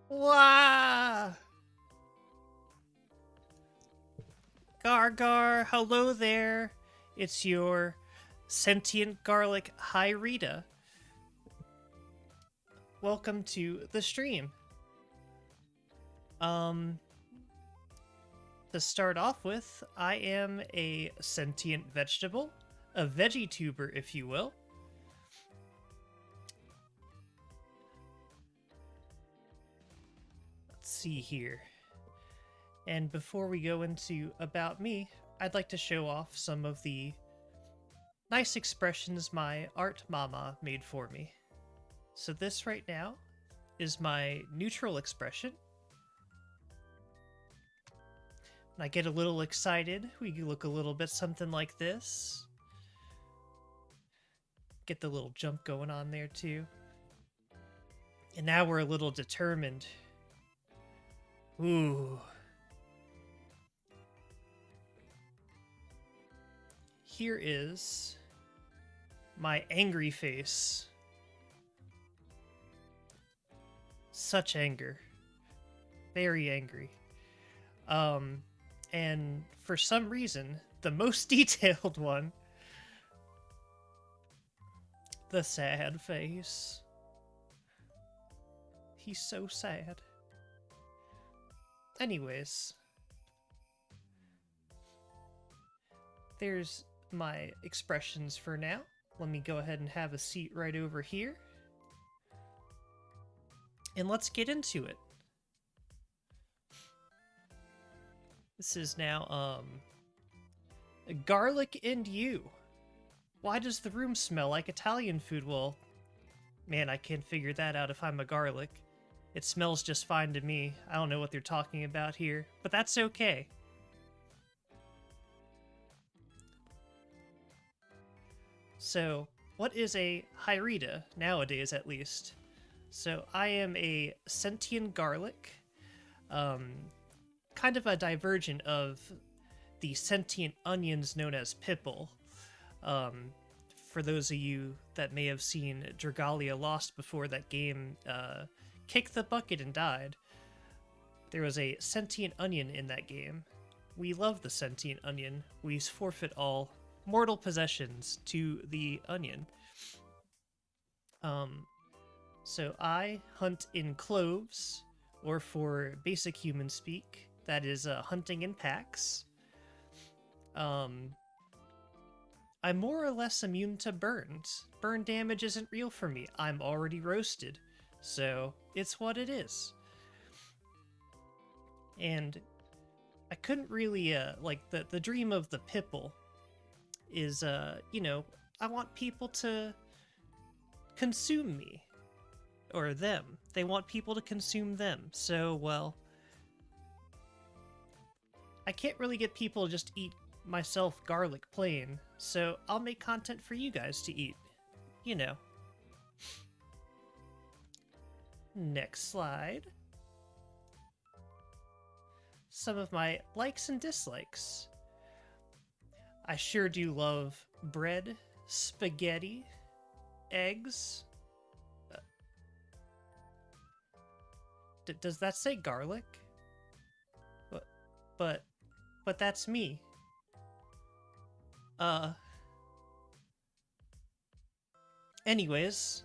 Wah! Gar, hello there. It's your sentient garlic Hi Rita. Welcome to the stream. To start off with, I am a sentient vegetable, a VeggieTuber, if you will. Let's see here. And before we go into About Me, I'd like to show off some of the nice expressions my art mama made for me. So this right now is my neutral expression. When I get a little excited, we look a little bit something like this. Get the little jump going on there too. And now we're a little determined. Ooh. Here is my angry face. Such anger. Very angry. And for some reason, the most detailed one, the sad face. He's so sad. Anyways, there's my expressions for now. Let me go ahead and have a seat right over here. And let's get into it. This is now, garlic and you. Why does the room smell like Italian food? Well, man, I can't figure that out if I'm a garlic. It smells just fine to me. I don't know what they're talking about here, but that's okay. So, what is a Hyrita, nowadays at least? So, I am a sentient garlic, kind of a divergent of the sentient onions known as Pipple. For those of you that may have seen Dragalia Lost before that game kicked the bucket and died, there was a sentient onion in that game. We love the sentient onion. We forfeit all mortal possessions to the onion. So I hunt in cloves, or for basic human speak, that is hunting in packs. I'm more or less immune to burns. Burn damage isn't real for me. I'm already roasted. So it's what it is. And I couldn't really, like, the dream of the Pipple is, you know, I want people to consume me. Or them. They want people to consume them. So, well, I can't really get people to just eat myself garlic plain, so I'll make content for you guys to eat. You know. Next slide. Some of my likes and dislikes. I sure do love bread, spaghetti, eggs. Does that say garlic? But that's me. Anyways,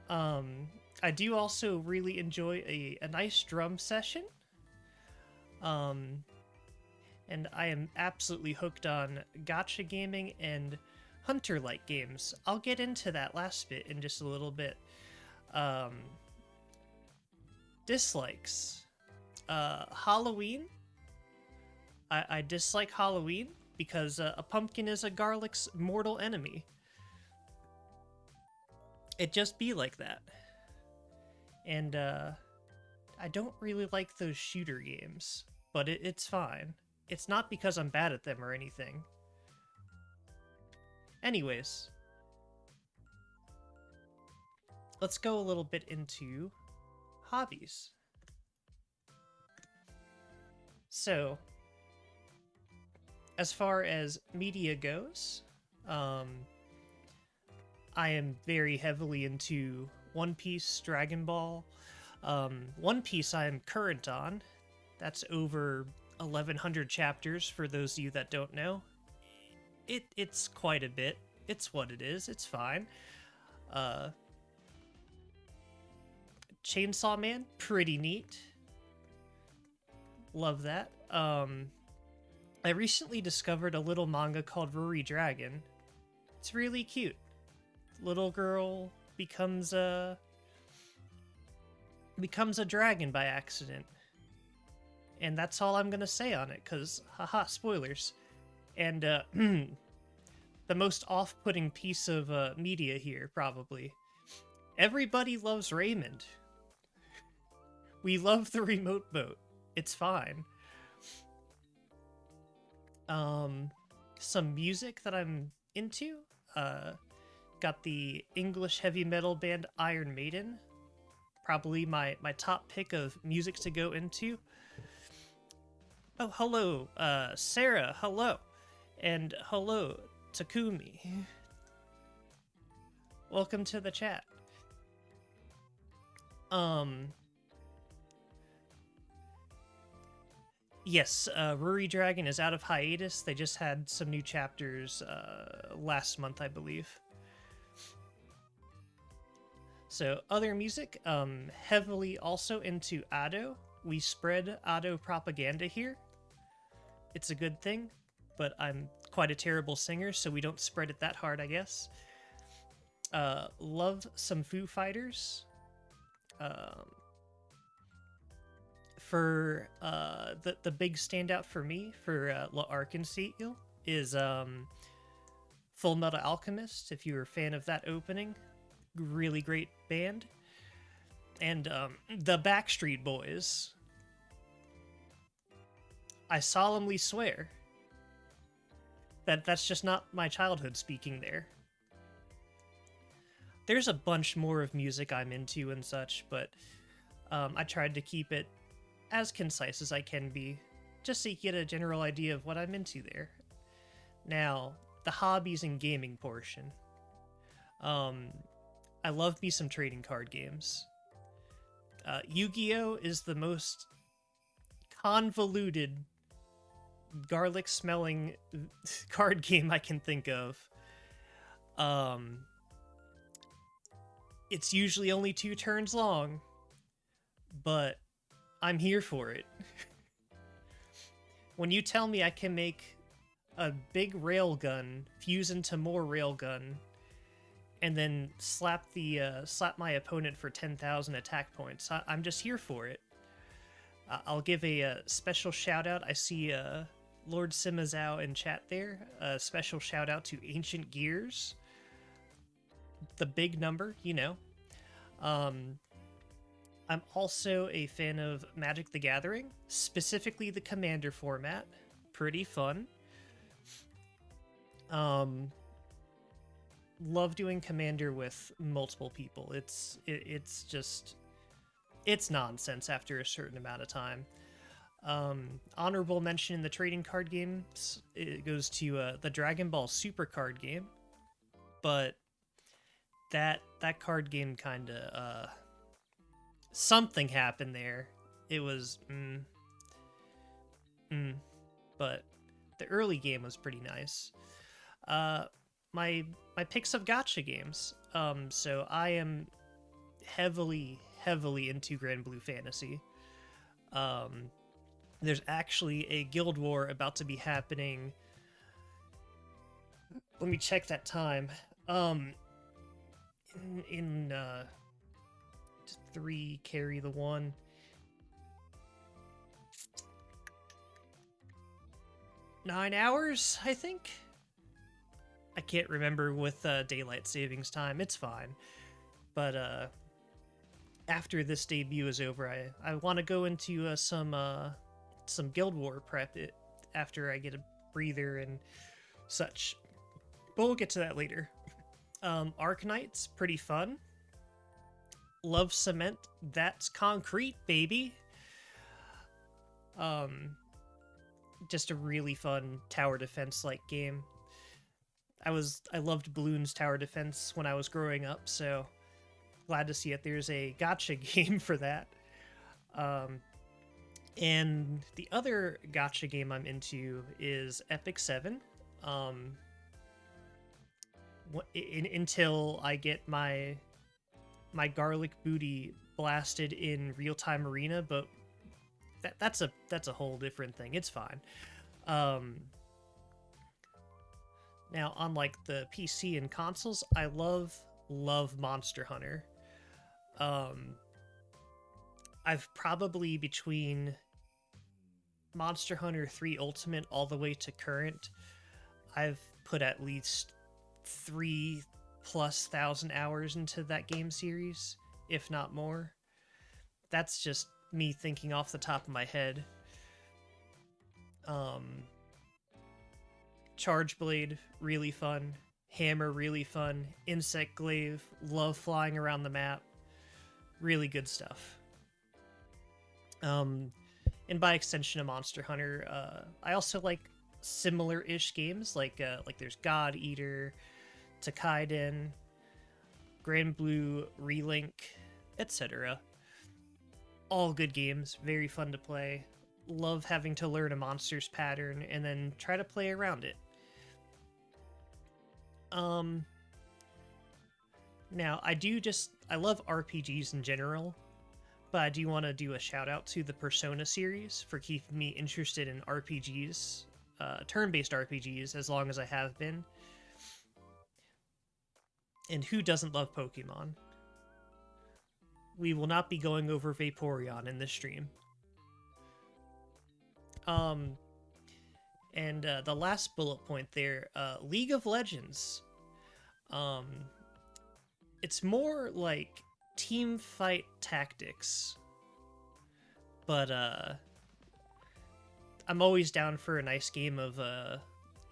I do also really enjoy a nice drum session. And I am absolutely hooked on gacha gaming and hunter-like games. I'll get into that last bit in just a little bit. Dislikes. Halloween. I dislike Halloween because a pumpkin is a garlic's mortal enemy. It just be like that. And I don't really like those shooter games, but it's fine. It's not because I'm bad at them or anything. Anyways, let's go a little bit into hobbies. So, as far as media goes, I am very heavily into One Piece, Dragon Ball. One Piece I'm current on. That's over 1,100 chapters for those of you that don't know. It's quite a bit. It's what it is. It's fine. Uh, Chainsaw Man, pretty neat. Love that. I recently discovered a little manga called Ruri Dragon. It's really cute. Little girl becomes a dragon by accident. And that's all I'm gonna say on it, cause haha, spoilers. And the most off-putting piece of media here, probably. Everybody loves Raymond. We love the remote boat. It's fine. Some music that I'm into. Got the English heavy metal band Iron Maiden. Probably my top pick of music to go into. Oh, hello, Sarah, hello. And hello, Takumi. Welcome to the chat. Yes, Ruri Dragon is out of hiatus. They just had some new chapters last month, I believe. So, other music, heavily also into Ado. We spread Ado propaganda here. It's a good thing, but I'm quite a terrible singer, so we don't spread it that hard, I guess. Love some Foo Fighters. For the big standout for me for La Arc-en-Ciel is Full Metal Alchemist. If you were a fan of that opening, really great band. And the Backstreet Boys. I solemnly swear that that's just not my childhood speaking there. There's a bunch more of music I'm into and such, but I tried to keep it as concise as I can be, just so you get a general idea of what I'm into there. Now, the hobbies and gaming portion. I love me some trading card games. Yu-Gi-Oh! Is the most convoluted, garlic-smelling card game I can think of. It's usually only 2 turns long, but I'm here for it. When you tell me I can make a big railgun fuse into more railgun, and then slap my opponent for 10,000 attack points, I'm just here for it. I'll give a special shout out. I see Lord Simazao in chat there. A special shout out to Ancient Gears. The big number, you know. I'm also a fan of Magic the Gathering, specifically the Commander format. Pretty fun. Love doing Commander with multiple people. It's nonsense after a certain amount of time. Honorable mention in the trading card games, it goes to the Dragon Ball Super card game, but that card game kind of something happened there. It was but the early game was pretty nice. My picks of gacha games. So I am heavily into Grand Blue Fantasy. There's actually a guild war about to be happening. Let me check that time. In 3 carry the 1. Nine hours, I think? I can't remember with daylight savings time. It's fine. But after this debut is over, I want to go into some Guild War prep after I get a breather and such. But we'll get to that later. Arknights, pretty fun. Love Cement, that's concrete, baby. Just a really fun tower defense like game. I loved Bloons tower defense when I was growing up, so glad to see it. There's a gacha game for that. Um, and the other gacha game I'm into is Epic 7. Until I get my garlic booty blasted in real-time arena, but that's a whole different thing. It's fine. Now, on like the PC and consoles, I love Monster Hunter. I've probably, between Monster Hunter 3 Ultimate all the way to current, I've put at least 3,000+ hours into that game series, if not more. That's just me thinking off the top of my head. Charge Blade, really fun. Hammer, really fun. Insect Glaive, love flying around the map. Really good stuff. And by extension of Monster Hunter, I also like similar-ish games, like there's God Eater, Takaiden, Grand Blue, Relink, etc. All good games, very fun to play. Love having to learn a monster's pattern and then try to play around it. Now, I love RPGs in general, but I do want to do a shout out to the Persona series for keeping me interested in RPGs, turn-based RPGs, as long as I have been. And who doesn't love Pokemon? We will not be going over Vaporeon in this stream. And the last bullet point there, League of Legends. It's more like team fight tactics, but I'm always down for a nice game of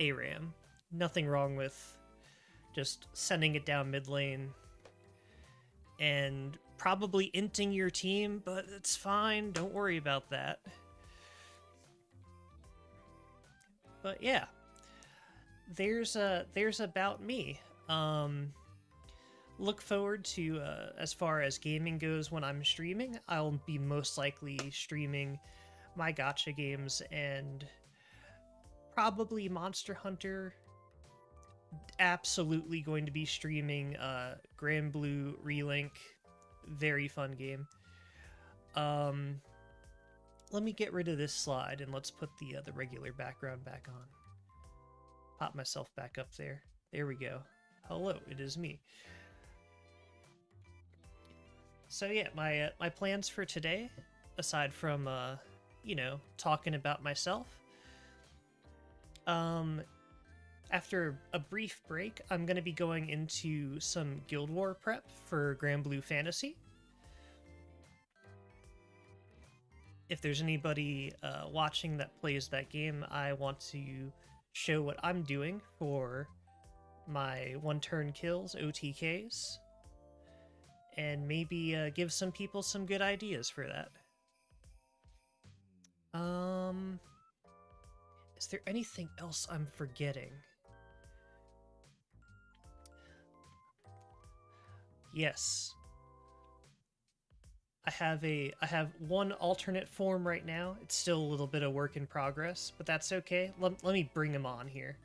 ARAM. Nothing wrong with just sending it down mid lane and probably inting your team, but it's fine. Don't worry about that. But yeah, there's about me. Look forward to, as far as gaming goes, when I'm streaming, I'll be most likely streaming my gacha games and probably Monster Hunter. Absolutely going to be streaming Grand Blue Relink. Very fun game. Let me get rid of this slide and let's put the regular background back on. Pop myself back up there. There we go. Hello, it is me. So yeah, my plans for today, aside from talking about myself, after a brief break, I'm going to be going into some Guild War prep for Grand Blue Fantasy. If there's anybody watching that plays that game, I want to show what I'm doing for my one-turn kills, OTKs, and maybe give some people some good ideas for that. Is there anything else I'm forgetting? Yes. I have one alternate form right now. It's still a little bit of work in progress, but that's okay. Let me bring him on here.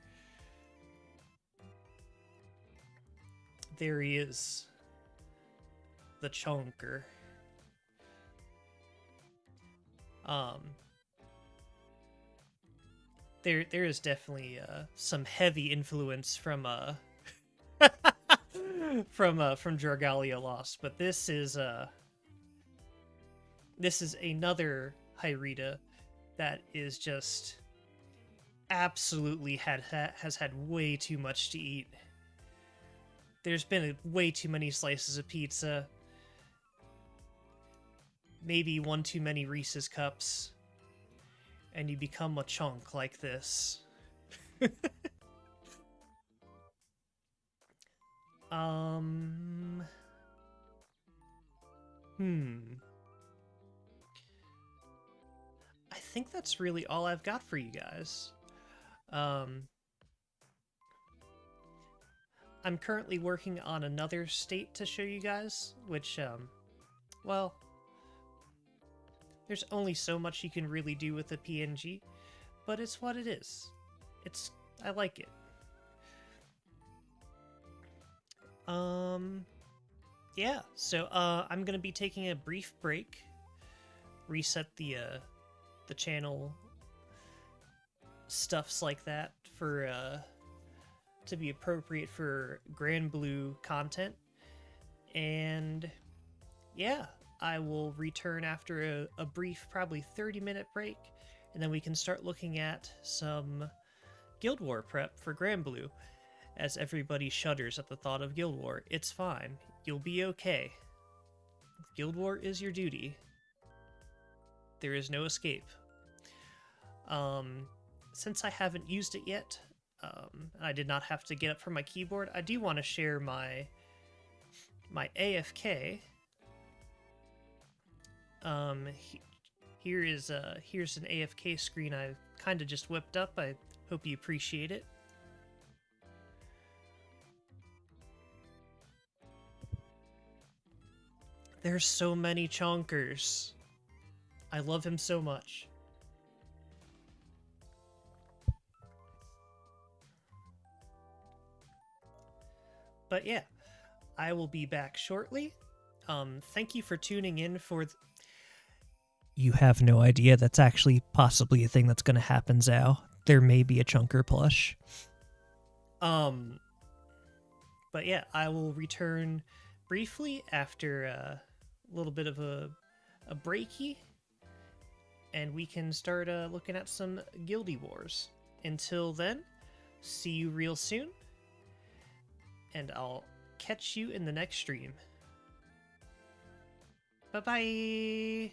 There he is. The chonker. There is definitely some heavy influence from from Dragalia Lost, but this is another Hyrita that is just absolutely has had way too much to eat. There's been way too many slices of pizza, maybe one too many Reese's cups, and you become a chunk like this. I think that's really all I've got for you guys. I'm currently working on another state to show you guys, which, well, there's only so much you can really do with a PNG, but it's what it is. I like it. Yeah, so, I'm gonna be taking a brief break, reset the channel, stuffs like that for, to be appropriate for Grand Blue content, and yeah, I will return after a brief, probably 30-minute break, and then we can start looking at some Guild War prep for Grand Blue, as everybody shudders at the thought of Guild War. It's fine. You'll be okay. Guild War is your duty. There is no escape. Since I haven't used it yet, I did not have to get up from my keyboard, I do want to share my AFK. Here's an AFK screen I kind of just whipped up. I hope you appreciate it. There's so many chonkers. I love him so much. But yeah, I will be back shortly. Thank you for tuning in for... You have no idea that's actually possibly a thing that's going to happen, Zhao. There may be a chunker plush. But yeah, I will return briefly after a little bit of a breaky, and we can start looking at some Guildy Wars. Until then, see you real soon, and I'll catch you in the next stream. Bye-bye!